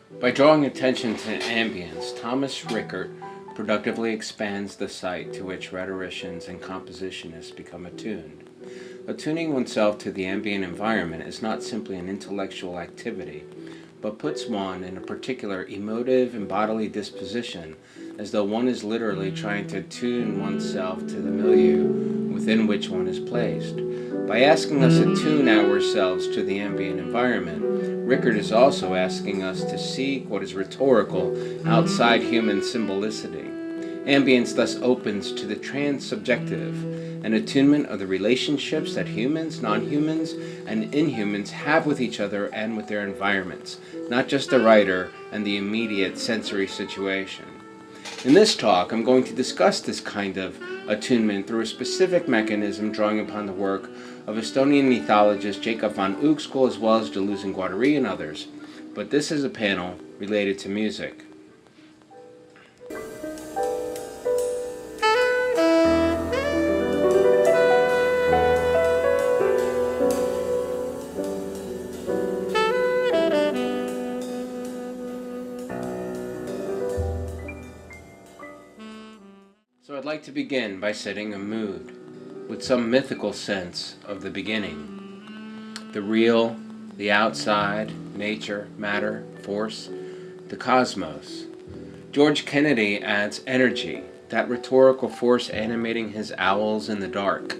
By drawing attention to ambience, Thomas Rickert productively expands the site to which rhetoricians and compositionists become attuned. Attuning oneself to the ambient environment is not simply an intellectual activity, but puts one in a particular emotive and bodily disposition, as though one is literally trying to attune oneself to the milieu within which one is placed. By asking us to tune ourselves to the ambient environment, Rickert is also asking us to seek what is rhetorical outside human symbolicity. Ambience thus opens to the transsubjective, an attunement of the relationships that humans, non-humans, and inhumans have with each other and with their environments, not just the writer and the immediate sensory situation. In this talk, I'm going to discuss this kind of attunement through a specific mechanism drawing upon the work of Estonian mythologist Jacob van Uxküll as well as Deleuze and Guattari and others, but this is a panel related to music. So I'd like to begin by setting a mood, with some mythical sense of the beginning. The real, the outside, nature, matter, force, the cosmos. George Kennedy adds energy, that rhetorical force animating his owls in the dark.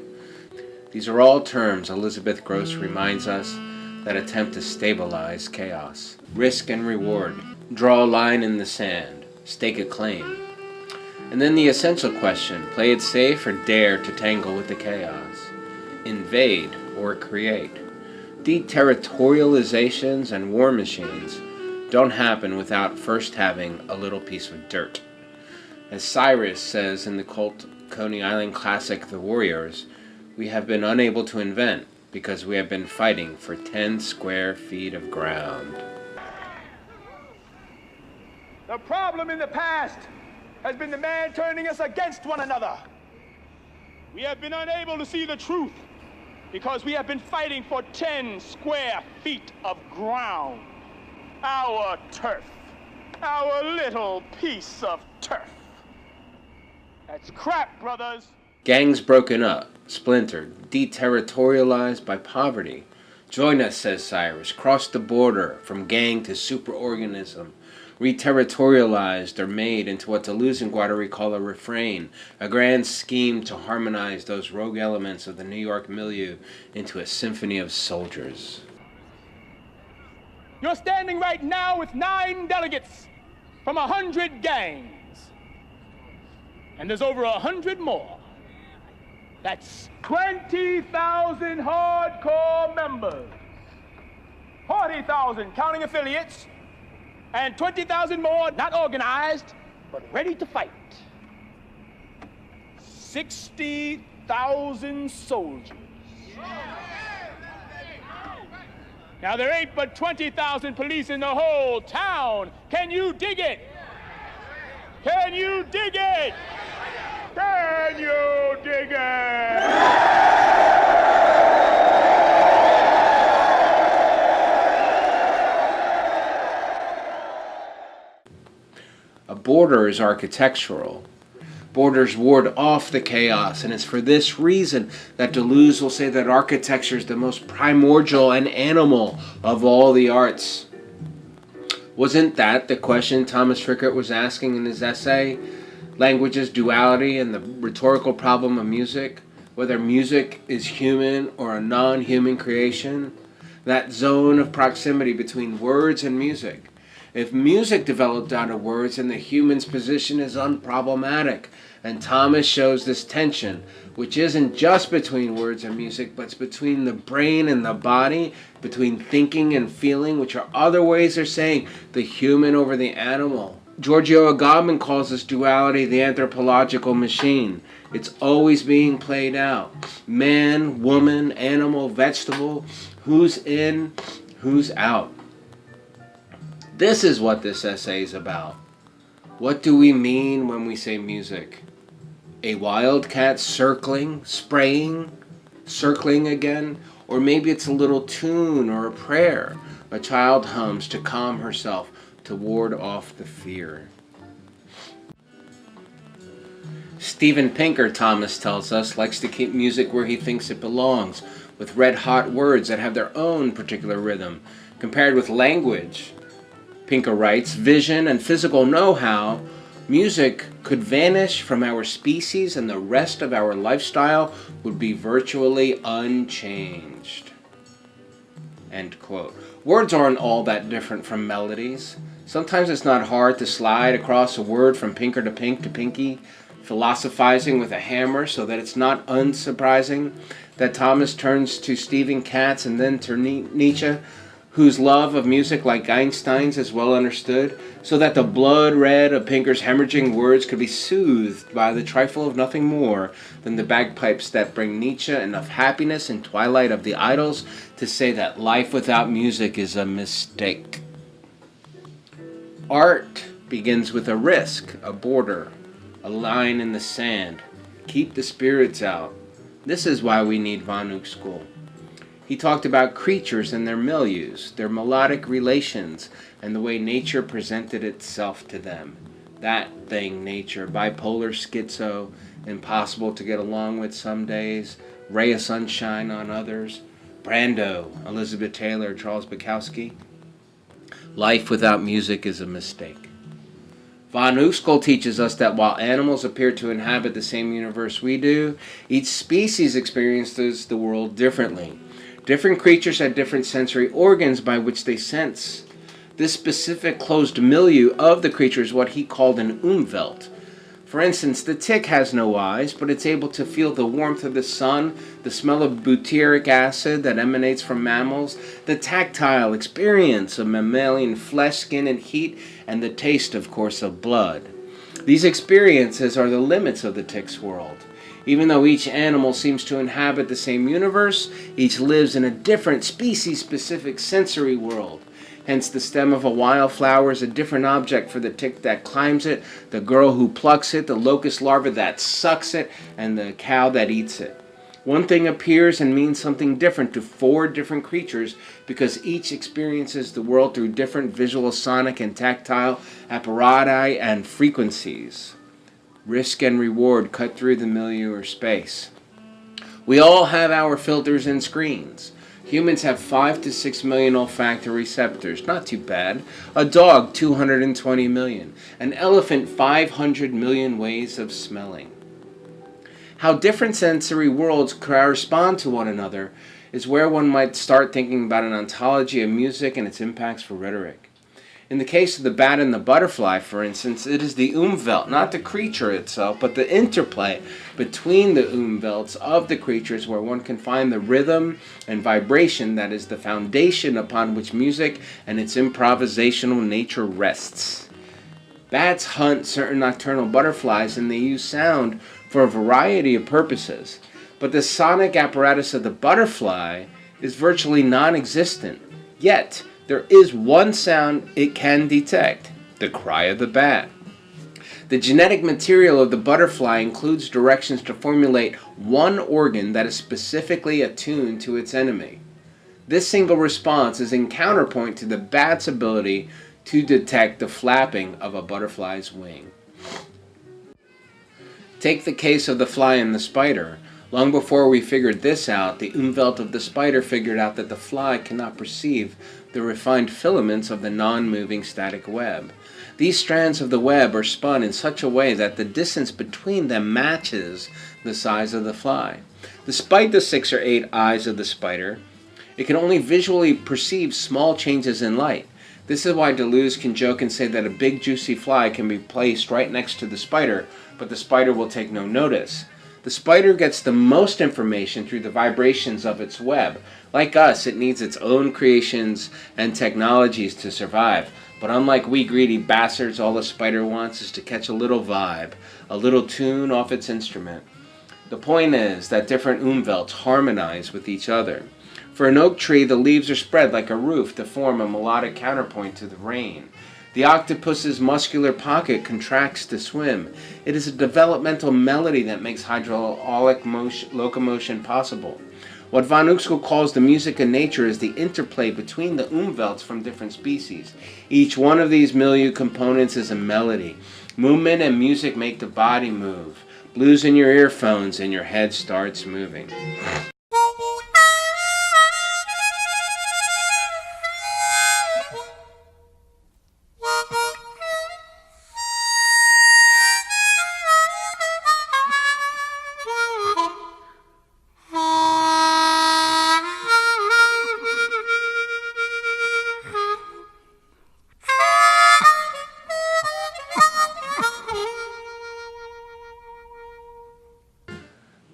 These are all terms Elizabeth Gross reminds us that attempt to stabilize chaos. Risk and reward. Draw a line in the sand. Stake a claim. And then the essential question, play it safe or dare to tangle with the chaos? Invade or create? Deterritorializations and war machines don't happen without first having a little piece of dirt. As Cyrus says in the cult Coney Island classic The Warriors, we have been unable to invent because we have been fighting for 10 square feet of ground. The problem in the past has been the man turning us against one another. We have been unable to see the truth because we have been fighting for 10 square feet of ground. Our turf. Our little piece of turf. That's crap, brothers. Gangs broken up, splintered, deterritorialized by poverty. Join us, says Cyrus. Cross the border from gang to superorganism. Reterritorialized or made into what Deleuze and Guattari call a refrain, a grand scheme to harmonize those rogue elements of the New York milieu into a symphony of soldiers. You're standing right now with 9 delegates from 100 gangs. And there's over 100 more. That's 20,000 hardcore members. 40,000 counting affiliates. And 20,000 more not organized, but ready to fight. 60,000 soldiers. Now there ain't but 20,000 police in the whole town. Can you dig it? Can you dig it? Can you dig it? A border is architectural. Borders ward off the chaos, and it's for this reason that Deleuze will say that architecture is the most primordial and animal of all the arts. Wasn't that the question Thomas Rickert was asking in his essay, Language's Duality and the Rhetorical Problem of Music? Whether music is human or a non-human creation? That zone of proximity between words and music. If music developed out of words, then the human's position is unproblematic. And Thomas shows this tension, which isn't just between words and music, but it's between the brain and the body, between thinking and feeling, which are other ways of saying the human over the animal. Giorgio Agamben calls this duality the anthropological machine. It's always being played out. Man, woman, animal, vegetable, who's in, who's out. This is what this essay is about. What do we mean when we say music? A wildcat circling, spraying, circling again? Or maybe it's a little tune or a prayer a child hums to calm herself, to ward off the fear. Steven Pinker, Thomas tells us, likes to keep music where he thinks it belongs, with red-hot words that have their own particular rhythm. Compared with language, Pinker writes, vision and physical know-how, music could vanish from our species and the rest of our lifestyle would be virtually unchanged. End quote. Words aren't all that different from melodies. Sometimes it's not hard to slide across a word from pinker to pink to pinky, philosophizing with a hammer, so that it's not unsurprising that Thomas turns to Stephen Katz and then to Nietzsche, whose love of music, like Einstein's, is well understood, so that the blood red of Pinker's hemorrhaging words could be soothed by the trifle of nothing more than the bagpipes that bring Nietzsche enough happiness in Twilight of the Idols to say that life without music is a mistake. Art begins with a risk, a border, a line in the sand. Keep the spirits out. This is why we need Von Uexküll. He talked about creatures and their milieus, their melodic relations, and the way nature presented itself to them. That thing, nature, bipolar schizo, impossible to get along with some days, ray of sunshine on others. Brando, Elizabeth Taylor, Charles Bukowski. Life without music is a mistake. Von Uexküll teaches us that while animals appear to inhabit the same universe we do, each species experiences the world differently. Different creatures have different sensory organs by which they sense. This specific closed milieu of the creature is what he called an Umwelt. For instance, the tick has no eyes, but it's able to feel the warmth of the sun, the smell of butyric acid that emanates from mammals, the tactile experience of mammalian flesh, skin, and heat, and the taste, of course, of blood. These experiences are the limits of the tick's world. Even though each animal seems to inhabit the same universe, each lives in a different species-specific sensory world. Hence, the stem of a wildflower is a different object for the tick that climbs it, the girl who plucks it, the locust larva that sucks it, and the cow that eats it. One thing appears and means something different to 4 different creatures because each experiences the world through different visual, sonic, and tactile apparati and frequencies. Risk and reward cut through the milieu or space. We all have our filters and screens. Humans have 5 to 6 million olfactory receptors, not too bad. A dog, 220 million. An elephant, 500 million ways of smelling. How different sensory worlds correspond to one another is where one might start thinking about an ontology of music and its impacts for rhetoric. In the case of the bat and the butterfly, for instance, it is the Umwelt, not the creature itself, but the interplay between the Umwelts of the creatures where one can find the rhythm and vibration that is the foundation upon which music and its improvisational nature rests. Bats hunt certain nocturnal butterflies and they use sound for a variety of purposes, but the sonic apparatus of the butterfly is virtually non-existent, yet there is one sound it can detect, the cry of the bat. The genetic material of the butterfly includes directions to formulate one organ that is specifically attuned to its enemy. This single response is in counterpoint to the bat's ability to detect the flapping of a butterfly's wing. Take the case of the fly and the spider. Long before we figured this out, the Umwelt of the spider figured out that the fly cannot perceive the refined filaments of the non-moving static web. These strands of the web are spun in such a way that the distance between them matches the size of the fly. Despite the 6 or 8 eyes of the spider, it can only visually perceive small changes in light. This is why Deleuze can joke and say that a big juicy fly can be placed right next to the spider, but the spider will take no notice. The spider gets the most information through the vibrations of its web. Like us, it needs its own creations and technologies to survive. But unlike we greedy bastards, all the spider wants is to catch a little vibe, a little tune off its instrument. The point is that different Umwelts harmonize with each other. For an oak tree, the leaves are spread like a roof to form a melodic counterpoint to the rain. The octopus's muscular pocket contracts to swim. It is a developmental melody that makes hydraulic locomotion possible. What von Uxkel calls the music of nature is the interplay between the umwelts from different species. Each one of these milieu components is a melody. Movement and music make the body move. Blues in your earphones and your head starts moving.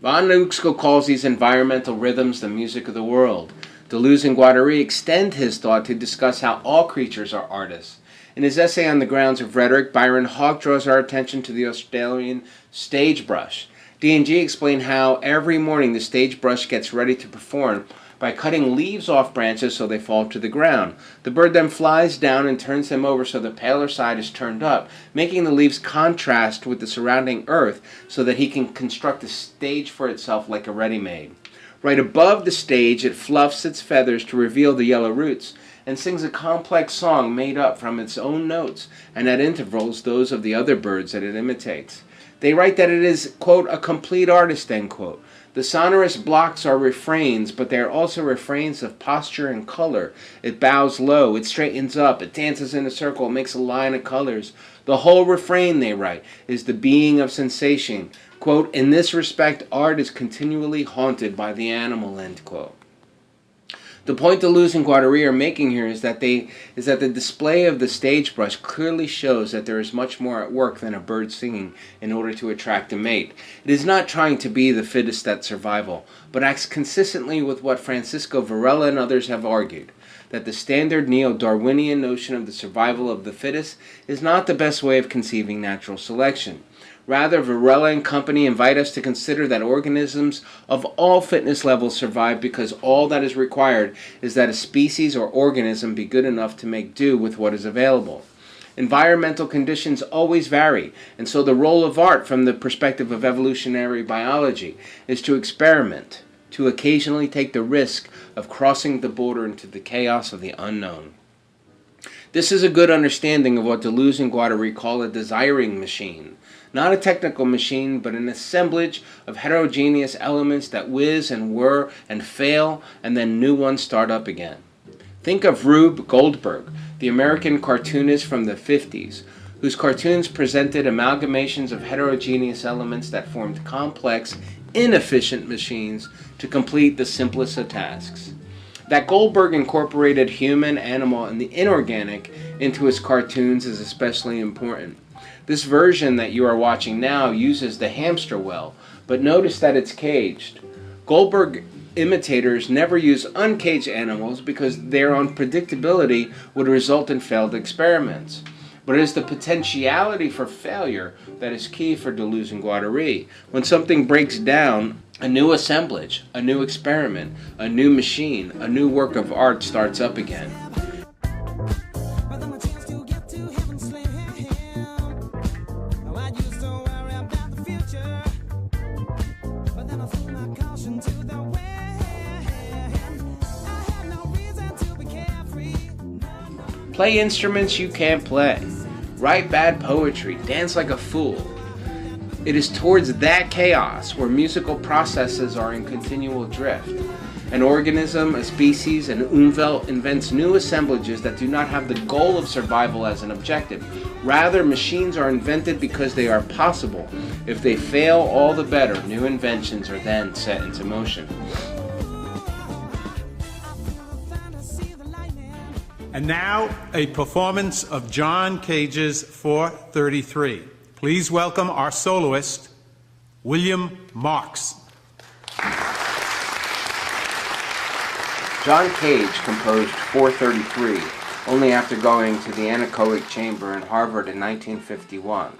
Von Uxkel calls these environmental rhythms the music of the world. Deleuze and Guattari extend his thought to discuss how all creatures are artists. In his essay on the grounds of rhetoric, Byron Hawke draws our attention to the Australian stage brush. D&G explain how every morning the stage brush gets ready to perform by cutting leaves off branches so they fall to the ground. The bird then flies down and turns them over so the paler side is turned up, making the leaves contrast with the surrounding earth so that he can construct a stage for itself like a ready-made. Right above the stage, it fluffs its feathers to reveal the yellow roots and sings a complex song made up from its own notes and at intervals those of the other birds that it imitates. They write that it is, quote, a complete artist, end quote. The sonorous blocks are refrains, but they are also refrains of posture and color. It bows low, it straightens up, it dances in a circle, it makes a line of colors. The whole refrain, they write, is the being of sensation. Quote, in this respect, art is continually haunted by the animal, end quote. The point Deleuze and Guattari are making here is that the display of the stage brush clearly shows that there is much more at work than a bird singing in order to attract a mate. It is not trying to be the fittest at survival, but acts consistently with what Francisco Varela and others have argued, that the standard neo-Darwinian notion of the survival of the fittest is not the best way of conceiving natural selection. Rather, Varela and company invite us to consider that organisms of all fitness levels survive because all that is required is that a species or organism be good enough to make do with what is available. Environmental conditions always vary, and so the role of art from the perspective of evolutionary biology is to experiment, to occasionally take the risk of crossing the border into the chaos of the unknown. This is a good understanding of what Deleuze and Guattari call a desiring machine. Not a technical machine, but an assemblage of heterogeneous elements that whiz and whir and fail, and then new ones start up again. Think of Rube Goldberg, the American cartoonist from the 50s, whose cartoons presented amalgamations of heterogeneous elements that formed complex, inefficient machines to complete the simplest of tasks. That Goldberg incorporated human, animal, and the inorganic into his cartoons is especially important. This version that you are watching now uses the hamster wheel, but notice that it's caged. Goldberg imitators never use uncaged animals because their unpredictability would result in failed experiments. But it is the potentiality for failure that is key for Deleuze and Guattari. When something breaks down, a new assemblage, a new experiment, a new machine, a new work of art starts up again. Play instruments you can't play. Write bad poetry. Dance like a fool. It is towards that chaos where musical processes are in continual drift. An organism, a species, an umwelt invents new assemblages that do not have the goal of survival as an objective. Rather, machines are invented because they are possible. If they fail, all the better. New inventions are then set into motion. And now, a performance of John Cage's 433. Please welcome our soloist, William Marks. John Cage composed 433 only after going to the anechoic chamber in Harvard in 1951,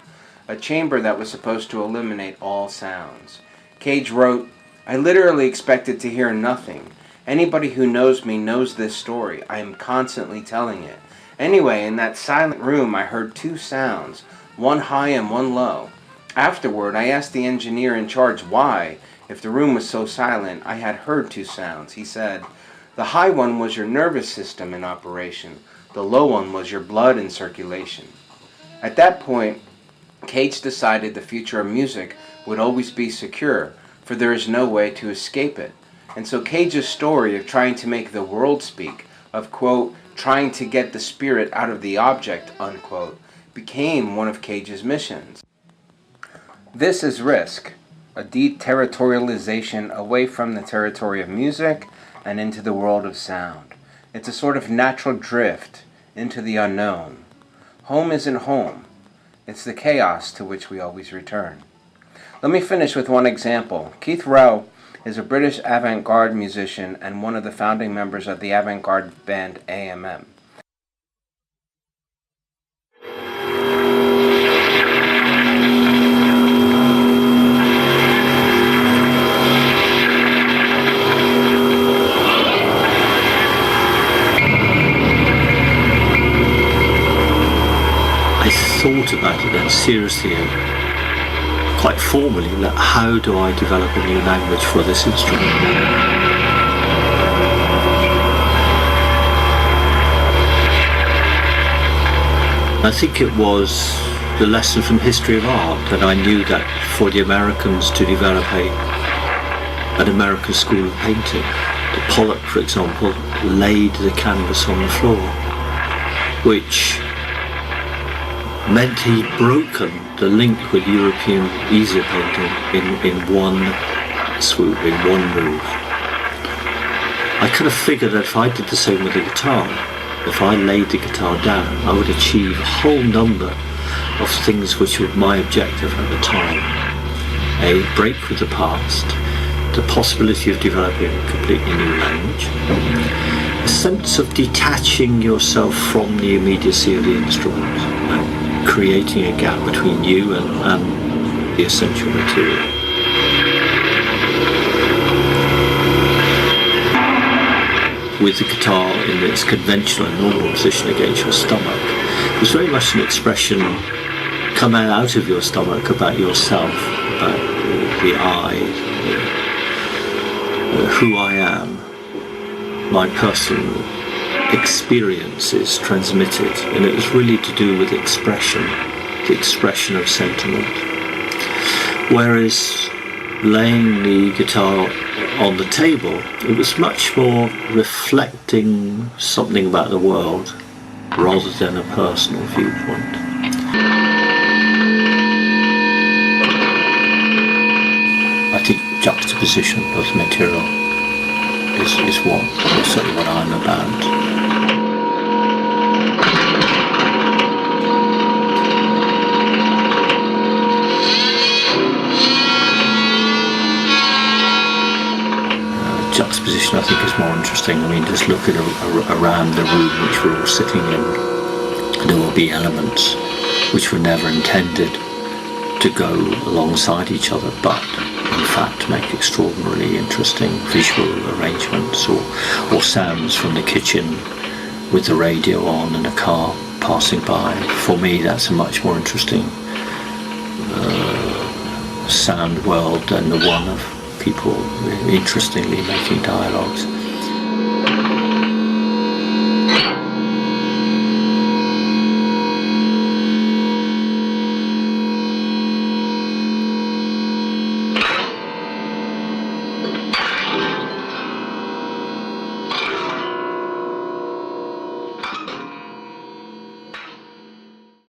a chamber that was supposed to eliminate all sounds. Cage wrote, "I literally expected to hear nothing. Anybody who knows me knows this story. I am constantly telling it. Anyway, in that silent room I heard two sounds, one high and one low. Afterward, I asked the engineer in charge why, If the room was so silent, I had heard two sounds. He said, "The high one was your nervous system in operation. The low one was your blood in circulation." At that point, Cage decided the future of music would always be secure, for there is no way to escape it. And so Cage's story of trying to make the world speak, of, quote, trying to get the spirit out of the object, unquote, became one of Cage's missions. This is Risk, a deterritorialization away from the territory of music and into the world of sound. It's a sort of natural drift into the unknown. Home isn't home. It's the chaos to which we always return. Let me finish with one example. Keith Rowe is a British avant-garde musician and one of the founding members of the avant-garde band AMM. I thought about it then seriously, quite formally, that how do I develop a new language for this instrument? I think it was the lesson from history of art that I knew that for the Americans to develop an American school of painting, Pollock, for example, laid the canvas on the floor, which meant he'd broken the link with European easel painting in one swoop, in one move. I kind of figured that if I did the same with the guitar, if I laid the guitar down, I would achieve a whole number of things which were my objective at the time. A break with the past, the possibility of developing a completely new language, a sense of detaching yourself from the immediacy of the instrument, and creating a gap between you and the essential material. With the guitar in its conventional and normal position against your stomach, it was very much an expression coming out of your stomach about yourself, about the I, who I am, my personal experiences transmitted, and it was really to do with expression, the expression of sentiment. Whereas laying the guitar on the table, it was much more reflecting something about the world rather than a personal viewpoint. I think juxtaposition of material is certainly what I'm about. Juxtaposition, I think, is more interesting. I mean, just look at around the room which we're all sitting in. There will be elements which were never intended to go alongside each other, but in fact make extraordinarily interesting visual arrangements, or sounds from the kitchen with the radio on and a car passing by. For me, that's a much more interesting sound world than the one of people interestingly making dialogues.